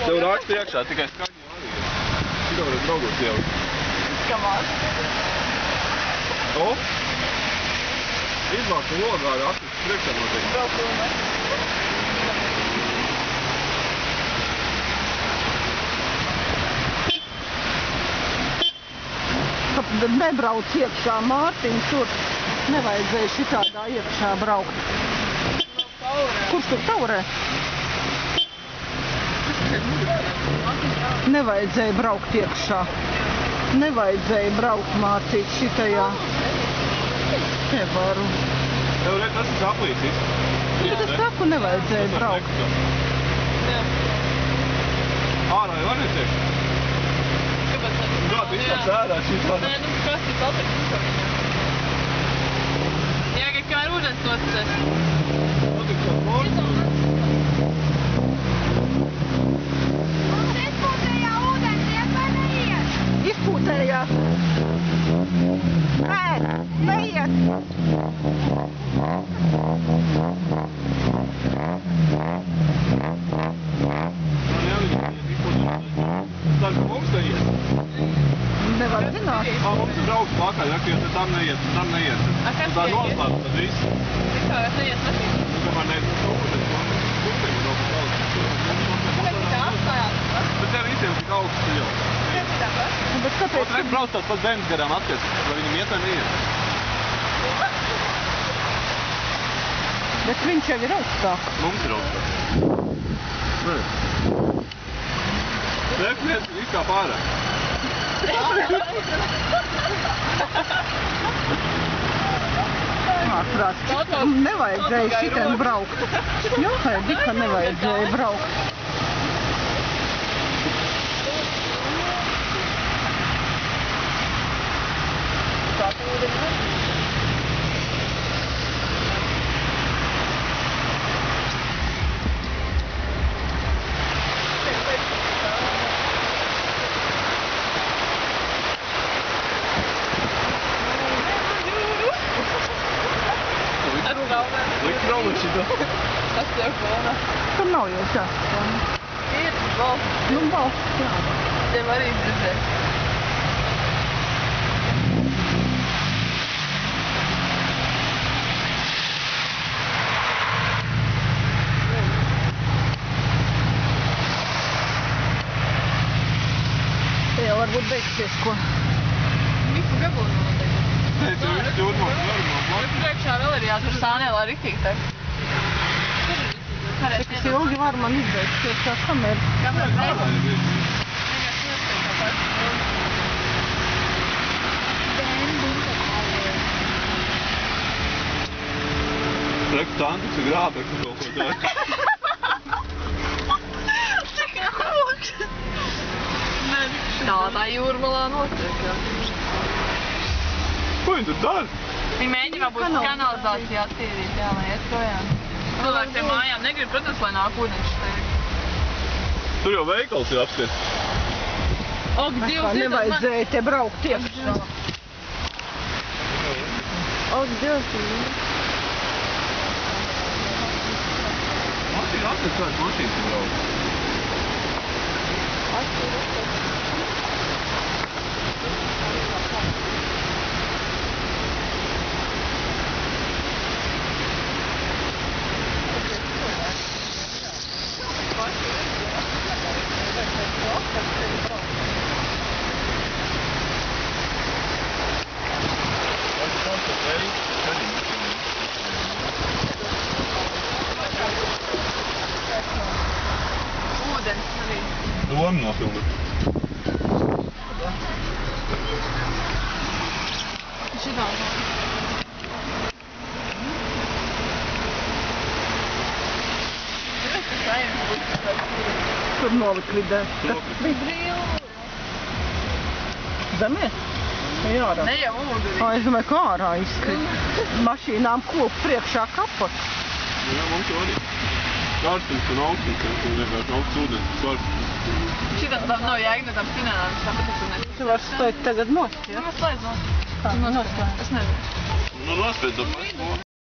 Tev raksta iekšā, tikai skaņi arī ir. Šito varat draugot jau. Kamās? O? Izvāk un logā ar atvis priekšā noteikti. Braukt un ne? Kāpēc nebrauc iekšā, Mārtiņ, tur nevajadzēja šitādā iekšā braukt. Kurš tur taurē? Nevajadzēja braukt iekšā. Nevajadzēja braukt, Mārtiņ, šitajā. Nevaru. Tev redz, tas ir saplīcis. Es saku, nevajadzēja braukt. Ārā jau netiek. Kāpēc tas? Jā, tu izsāc ārā šitā. Nē, nu kas tas atliks? Jāgaid, kamēr ūdens nosacēs. Notiks tā forma. Izpūtējās. Nē, neiet. Tad mums neiet. Nevar zināt. Mums ir braukt pakaļ, ja te tam neiet, tam neiet. Kas Tā neiet? noslēdz, tad viss. Kā es neiet mašīnu? Tu kamēr neiet uz ūdens, man Kāpēc tā atstājās? bet tev visiem tik augsts jau. Kāpēc tā var? Bet kāpēc? Otru reiz brauc tāds pats bērns garām atties, vai viņam iet vai neiet. Bet viņš jau ir augstāk. Mums ir augstāk. Nē. Nē, viss kā pārā. Ārprāt, nevajadzēja šitien braukt. Jā, dika nevajadzēja braukt. Tā tā ūdeni var? Likt braukt šito. Tas tev kolonā. Tur nav jau jāsaka. Ir valsts. Nu, valsts, jā. Tev arī dzirdēt. Te jau varbūt beigsies, ko. Visu gabulu noteikti. Nē, tu viss jūrmāk, normāli. Priekšā vēl ir jātur sānēlā riktīgi tā. Cik ilgi var man izbeigties tā kamera? Kamēr Reku tantis ir grābekli kaut ko dara. Tā jūrmalā notiek, jā. Ko viņi tur dara? Viņi mēģina būt kanalizāciju attīrīt, jā, lai iet projām. Cilvēki tiem mājām negrib, protams, lai nāk ūdens šeit. Tur jau veikals ir apskats. Ak, Dievs, Nevajadzēja te braukt iekšā. Ak, Dievs, Mašīna apskats, kāds mašīnas ir brauc. ūdens arī. Doma nofilmēt. Šitā. Tur nolikvidēt. Zemē? Jā, ārā. Ne jau ūdeni. Es domāju, kā ārā izskrit. Mašīnām kopu priekšā kapot. Jā, mums jau arī. Karstums un augstums, un vienkārši augsts ūdens, karstums. Šitam tam nav jēga no tām spinēnām, tāpēc es nezinu. Tu vari stāvēt tagad nost, Nu, slēdz nost. Kā noslēdz? Es nezinu. Nu, nospēc, tāpēc.